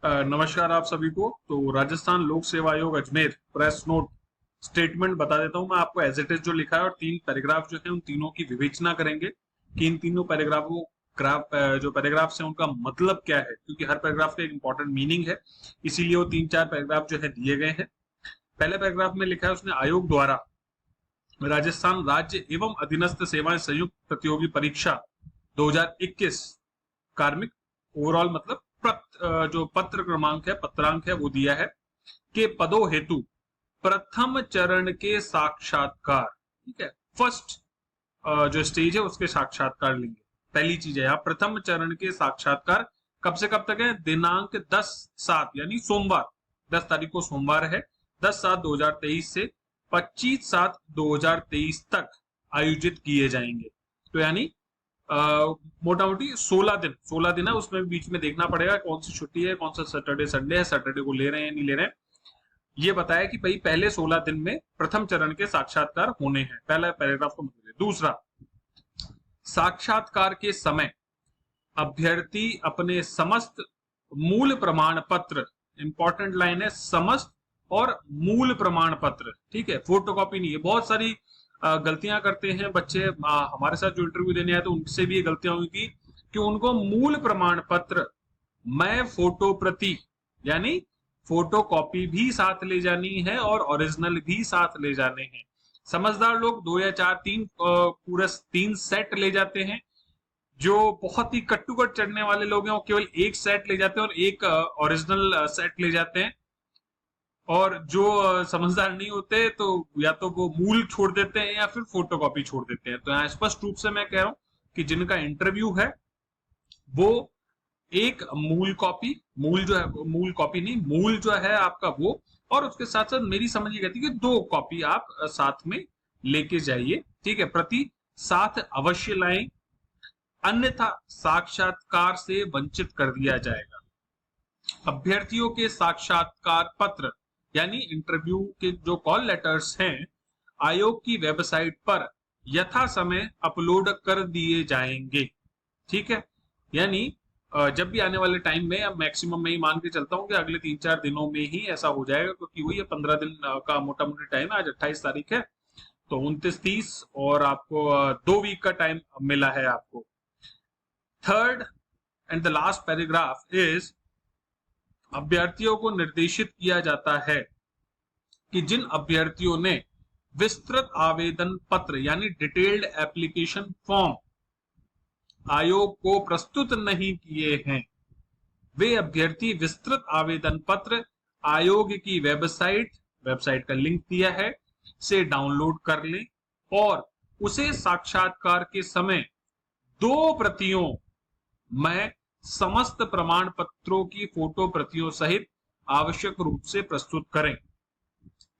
नमस्कार आप सभी को। तो राजस्थान लोक सेवा आयोग अजमेर प्रेस नोट स्टेटमेंट बता देता हूं मैं आपको एज इट इज जो लिखा है, और 3 पैराग्राफ जो है उन तीनों की विवेचना करेंगे कि इन तीनों पैराग्राफों जो पैराग्राफ्स हैं उनका मतलब क्या है, क्योंकि हर पैराग्राफ का एक इंपॉर्टेंट मीनिंग है। इसीलिए वो 3-4 पैराग्राफ जो है दिए गए हैं। पहले पैराग्राफ में लिखा है उसने, आयोग द्वारा राजस्थान राज्य एवं अधीनस्थ सेवाएं संयुक्त प्रतियोगी परीक्षा 2021 कार्मिक ओवरऑल मतलब जो पत्र क्रमांक है, पत्रांक है वो दिया है के पदों हेतु प्रथम चरण के साक्षात्कार। ठीक है, फर्स्ट जो स्टेज है उसके साक्षात्कार लेंगे। पहली चीज है यहाँ प्रथम चरण के साक्षात्कार कब से कब तक है? दिनांक 10/7 यानी सोमवार, 10 तारीख को सोमवार है, 10/7/2023 से 25/7/2023 तक आयोजित किए जाएंगे। तो यानी मोटा मोटी 16 दिन है। उसमें बीच में देखना पड़ेगा कौन सी छुट्टी है, कौन सा सैटरडे संडे है, सैटरडे को ले रहे हैं नहीं ले रहे हैं। ये बताया कि भाई पहले 16 दिन में प्रथम चरण के साक्षात्कार होने हैं। पहला पैराग्राफ को मतलब। दूसरा, साक्षात्कार के समय अभ्यर्थी अपने समस्त मूल प्रमाण पत्र, इंपॉर्टेंट लाइन है, समस्त और मूल प्रमाण पत्र, ठीक है, फोटोकॉपी नहीं है। बहुत सारी गलतियां करते हैं बच्चे, हमारे साथ जो इंटरव्यू देने आए तो उनसे भी ये गलतियां हुई थी कि उनको मूल प्रमाण पत्र में फोटो प्रति यानी फोटो कॉपी भी साथ ले जानी है और ओरिजिनल भी साथ ले जाने हैं। समझदार लोग 2 या 4 पूरा 3 सेट ले जाते हैं। जो बहुत ही कट्टू कट चढ़ने वाले लोग हैं वो केवल एक सेट ले जाते हैं और एक ओरिजिनल सेट ले जाते हैं। और जो समझदार नहीं होते तो या तो वो मूल छोड़ देते हैं या फिर फोटोकॉपी छोड़ देते हैं। तो यहाँ स्पष्ट रूप से मैं कह रहा हूं कि जिनका इंटरव्यू है वो एक मूल कॉपी, मूल जो है मूल कॉपी नहीं, मूल जो है आपका वो, और उसके साथ साथ मेरी समझ ये कहती है कि 2 कॉपी आप साथ में लेके जाइए। ठीक है, प्रति साथ अवश्य लाएं, अन्यथा साक्षात्कार से वंचित कर दिया जाएगा। अभ्यर्थियों के साक्षात्कार पत्र यानी इंटरव्यू के जो कॉल लेटर्स हैं आयोग की वेबसाइट पर यथा समय अपलोड कर दिए जाएंगे। ठीक है, यानी जब भी आने वाले टाइम में, अब मैक्सिमम में ही मान के चलता हूं कि अगले 3-4 दिनों में ही ऐसा हो जाएगा, क्योंकि वही 15 दिन का मोटा मोटी टाइम है। आज 28 तारीख है तो 29-30 और आपको 2 वीक का टाइम मिला है आपको। Third and the last paragraph is, अभ्यर्थियों को निर्देशित किया जाता है कि जिन अभ्यर्थियों ने विस्तृत आवेदन पत्र यानी डिटेल्ड एप्लीकेशन फॉर्म आयोग को प्रस्तुत नहीं किए हैं, वे अभ्यर्थी विस्तृत आवेदन पत्र आयोग की वेबसाइट का लिंक दिया है से डाउनलोड कर लें और उसे साक्षात्कार के समय 2 प्रतियों में समस्त प्रमाण पत्रों की फोटो प्रतियों सहित आवश्यक रूप से प्रस्तुत करें।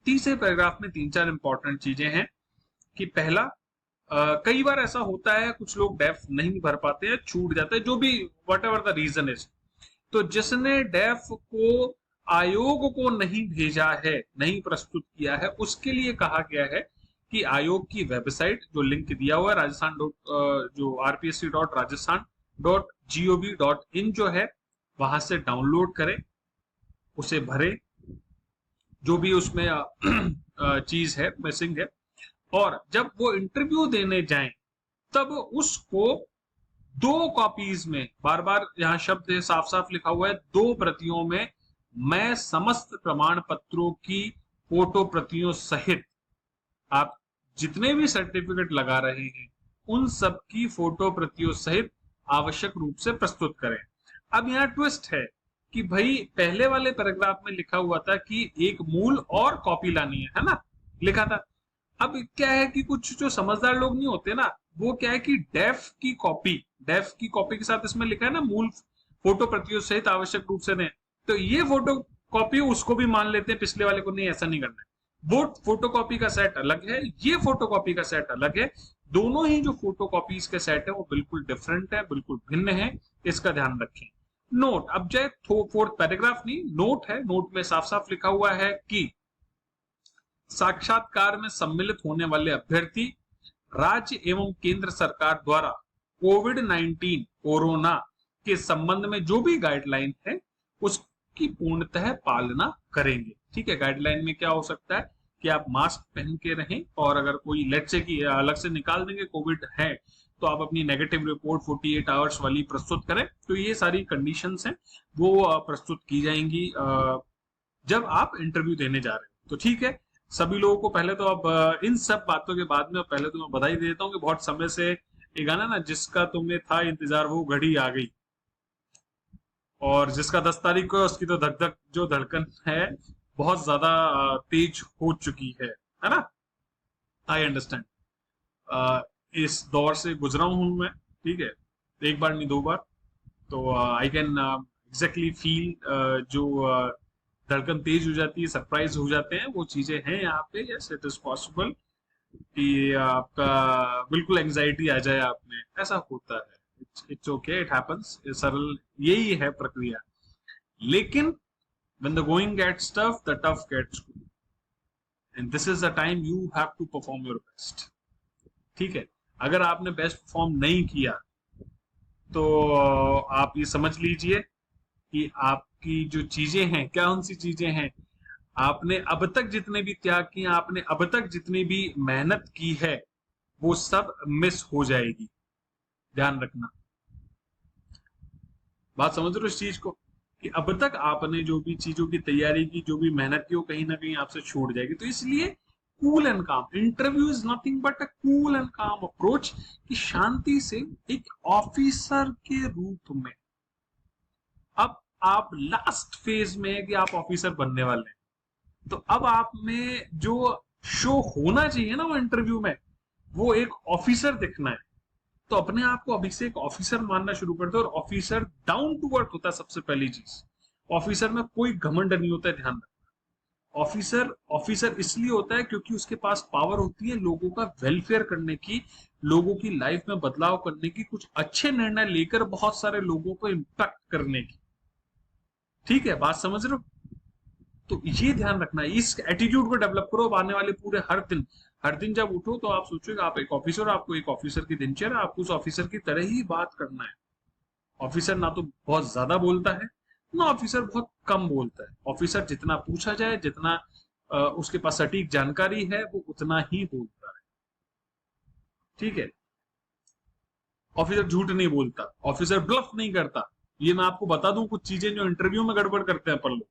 तीसरे पैराग्राफ में 3-4 इंपॉर्टेंट चीजें हैं कि पहला, कई बार ऐसा होता है कुछ लोग डेफ नहीं भर पाते हैं, छूट जाते हैं, जो भी whatever the reason is. तो जिसने डेफ को आयोग को नहीं भेजा है, नहीं प्रस्तुत किया है, उसके लिए कहा गया है कि आयोग की वेबसाइट जो लिंक दिया हुआ है राजस्थान जो rpsc.rajasthan.gov.in जो है वहां से डाउनलोड करें, उसे भरे, जो भी उसमें चीज है मिसिंग है, और जब वो इंटरव्यू देने जाएं तब उसको 2 कॉपीज में, बार बार यहां शब्द है, साफ साफ लिखा हुआ है, 2 प्रतियों में मैं समस्त प्रमाण पत्रों की फोटो प्रतियों सहित आप जितने भी सर्टिफिकेट लगा रहे हैं उन सब की फोटो प्रतियों सहित आवश्यक रूप से प्रस्तुत करें। अब यहाँ ट्विस्ट है कि भाई पहले वाले पैराग्राफ में लिखा हुआ था कि एक मूल और कॉपी लानी है ना, लिखा था। अब क्या है कि कुछ जो समझदार लोग नहीं होते ना, वो क्या है कि डेफ की कॉपी के साथ इसमें लिखा है ना मूल फोटो प्रतियों सहित आवश्यक रूप से दें, तो ये फोटो कॉपी उसको भी मान लेते हैं, पिछले वाले को नहीं, ऐसा नहीं करना है। वो फोटोकॉपी का सेट अलग है, ये फोटोकॉपी का सेट अलग है। दोनों ही जो फोटोकॉपीज के सेट है वो बिल्कुल डिफरेंट है, बिल्कुल भिन्न है, इसका ध्यान रखें। नोट, अब जय 4th पैराग्राफ नहीं, नोट है, नोट में साफ साफ लिखा हुआ है कि साक्षात्कार में सम्मिलित होने वाले अभ्यर्थी राज्य एवं केंद्र सरकार द्वारा कोविड-19 कोरोना के संबंध में जो भी गाइडलाइन है की पूर्णतः पालना करेंगे। ठीक है, गाइडलाइन में क्या हो सकता है कि आप मास्क पहन के रहें, और अगर कोई लेट से कि अलग से निकाल देंगे कोविड है तो आप अपनी नेगेटिव रिपोर्ट 48 आवर्स वाली प्रस्तुत करें। तो ये सारी कंडीशंस हैं, वो प्रस्तुत की जाएंगी जब आप इंटरव्यू देने जा रहे हैं। तो ठीक है, सभी लोगों को पहले तो अब इन सब बातों के बाद में पहले तो मैं बधाई देता हूँ कि बहुत समय से ये गाना ना, जिसका तुम्हें था इंतजार वो घड़ी आ गई, और जिसका 10 तारीख को है उसकी तो धक धक जो धड़कन है बहुत ज्यादा तेज हो चुकी है ना। आई अंडरस्टैंड, इस दौर से गुजरा हूं मैं, ठीक है, एक बार नहीं दो बार। तो आई कैन एग्जैक्टली फील जो धड़कन तेज हो जाती है, सरप्राइज हो जाते हैं, वो चीजें हैं यहाँ पे। यस, इट इज पॉसिबल कि आपका बिल्कुल एंजाइटी आ जाए आप में, ऐसा होता है। इट्स ओके, इट हैपेंस, सरल यही है प्रक्रिया। लेकिन when the going gets tough, the tough gets good, and this is the time you have to perform your best। ठीक है, अगर आपने बेस्ट परफॉर्म नहीं किया तो आप ये समझ लीजिए कि आपकी जो चीजें हैं, कौन सी चीजें हैं, आपने अब तक जितने भी त्याग किए, आपने अब तक जितनी भी मेहनत की है, वो सब मिस हो जाएगी। ध्यान रखना, बात समझ रहे हो इस चीज को, कि अब तक आपने जो भी चीजों की तैयारी की, जो भी मेहनत की, वो कहीं ना कहीं आपसे छूट जाएगी। तो इसलिए कूल एंड काम, interview is nothing but a cool and काम अप्रोच, कि शांति से एक ऑफिसर के रूप में, अब आप लास्ट फेज में है कि आप ऑफिसर बनने वाले हैं, तो अब आप में जो शो होना चाहिए ना वो इंटरव्यू में, वो एक ऑफिसर दिखना है। तो अपने आप को अभी से एक ऑफिसर मानना शुरू कर दो, और ऑफिसर डाउन टू अर्थ होता है सबसे पहली चीज। ऑफिसर में कोई घमंड नहीं होता है, ध्यान रखना। ऑफिसर ऑफिसर इसलिए होता है क्योंकि उसके पास पावर होती है लोगों का वेलफेयर करने की, लोगों की लाइफ में बदलाव करने की, कुछ अच्छे निर्णय लेकर बहुत सारे लोगों को इम्पैक्ट करने की। ठीक है, बात समझ रहे हो? तो ये ध्यान रखना है, इस एटीट्यूड को डेवलप करो। अब आने वाले पूरे हर दिन जब उठो तो आप सोचो आप एक ऑफिसर, आपको एक ऑफिसर की दिनचर्या, आपको उस ऑफिसर की तरह ही बात करना है। ऑफिसर ना तो बहुत ज्यादा बोलता है, ना ऑफिसर बहुत कम बोलता है। ऑफिसर जितना पूछा जाए, जितना उसके पास सटीक जानकारी है, वो उतना ही बोलता है। ठीक है, ऑफिसर झूठ नहीं बोलता, ऑफिसर ब्लफ नहीं करता। ये मैं आपको बता दूं कुछ चीजें जो इंटरव्यू में गड़बड़ करते हैं अपन लोग।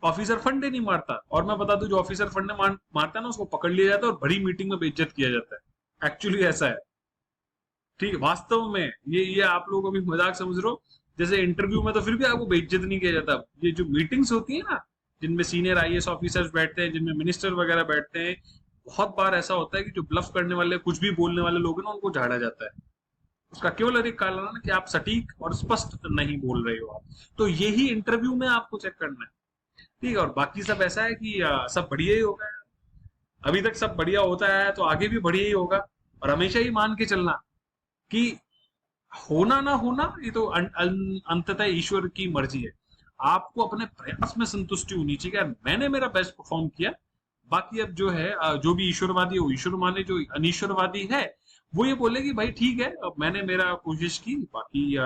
ऑफिसर फंडे नहीं मारता, और मैं बता दूं जो ऑफिसर फंडे मारता है ना, उसको पकड़ लिया जाता है और बड़ी मीटिंग में बेइज्जत किया जाता है। एक्चुअली ऐसा है, ठीक है, वास्तव में ये आप लोग अभी मजाक समझ रहे हो। जैसे इंटरव्यू में तो फिर भी आपको बेइज्जत नहीं किया जाता। ये जो मीटिंग्स होती है ना, जिनमें सीनियर आईएएस ऑफिसर्स बैठते हैं, जिनमें मिनिस्टर वगैरह बैठते हैं, बहुत बार ऐसा होता है कि जो ब्लफ करने वाले, कुछ भी बोलने वाले लोग हैं ना, उनको झाड़ा जाता है। उसका केवल एक कारण है कि आप सटीक और स्पष्ट नहीं बोल रहे हो आप। तो यही इंटरव्यू में आपको चेक करना है। ठीक है, और बाकी सब ऐसा है कि सब बढ़िया ही होगा। अभी तक सब बढ़िया होता है तो आगे भी बढ़िया ही होगा। और हमेशा ही मान के चलना कि होना ना होना ये तो अंततः ईश्वर की मर्जी है। आपको अपने प्रयास में संतुष्टि होनी चाहिए कि मैंने मेरा बेस्ट परफॉर्म किया। बाकी अब जो है, जो भी ईश्वरवादी है वो ईश्वर माने, जो अनिश्वरवादी है वो ये बोले कि भाई ठीक है, अब मैंने मेरा कोशिश की, बाकी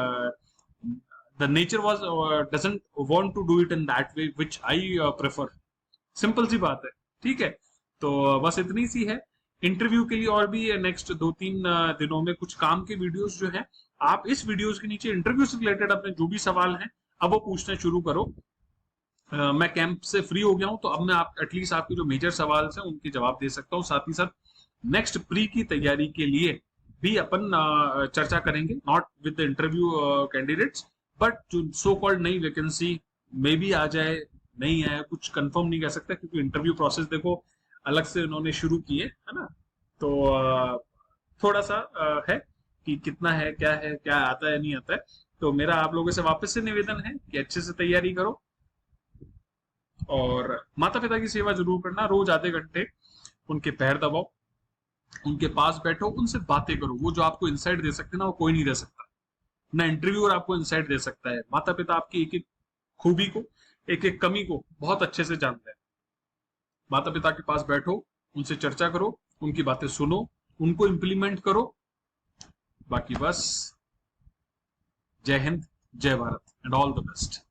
the nature was doesn't want to do it in that way which I prefer। Simple सी बात है, ठीक है। तो बस इतनी सी है इंटरव्यू के लिए। और भी नेक्स्ट 2-3 दिनों में कुछ काम के वीडियोस जो है, आप इस वीडियोस के नीचे इंटरव्यू से रिलेटेड अपने जो भी सवाल हैं अब वो पूछना शुरू करो। मैं कैंप से फ्री हो गया हूं, तो अब मैं आप एटलीस्ट आपके जो मेजर सवाल हैं उनके जवाब दे सकता हूं। साथ ही साथ नेक्स्ट प्री की तैयारी के लिए भी अपन चर्चा करेंगे, not with the interview candidates, but जो सो कॉल्ड नई वैकेंसी मे भी आ जाए, नहीं आए, कुछ कंफर्म नहीं कर सकता, क्योंकि इंटरव्यू प्रोसेस देखो अलग से उन्होंने शुरू किए है ना। तो थोड़ा सा है कि कितना है, क्या आता है, नहीं आता है। तो मेरा आप लोगों से वापस से निवेदन है कि अच्छे से तैयारी करो, और माता पिता की सेवा जरूर करना। रोज आधे घंटे उनके पैर दबाओ, उनके पास बैठो, उनसे बातें करो। वो जो आपको इंसाइट दे सकते हैं ना, वो कोई नहीं दे सकता, ना इंटरव्यूअर आपको इंसाइट दे सकता है। माता पिता आपकी एक एक खूबी को, एक एक कमी को बहुत अच्छे से जानते हैं। माता पिता के पास बैठो, उनसे चर्चा करो, उनकी बातें सुनो, उनको इंप्लीमेंट करो। बाकी बस जय हिंद, जय Bharat and all the best.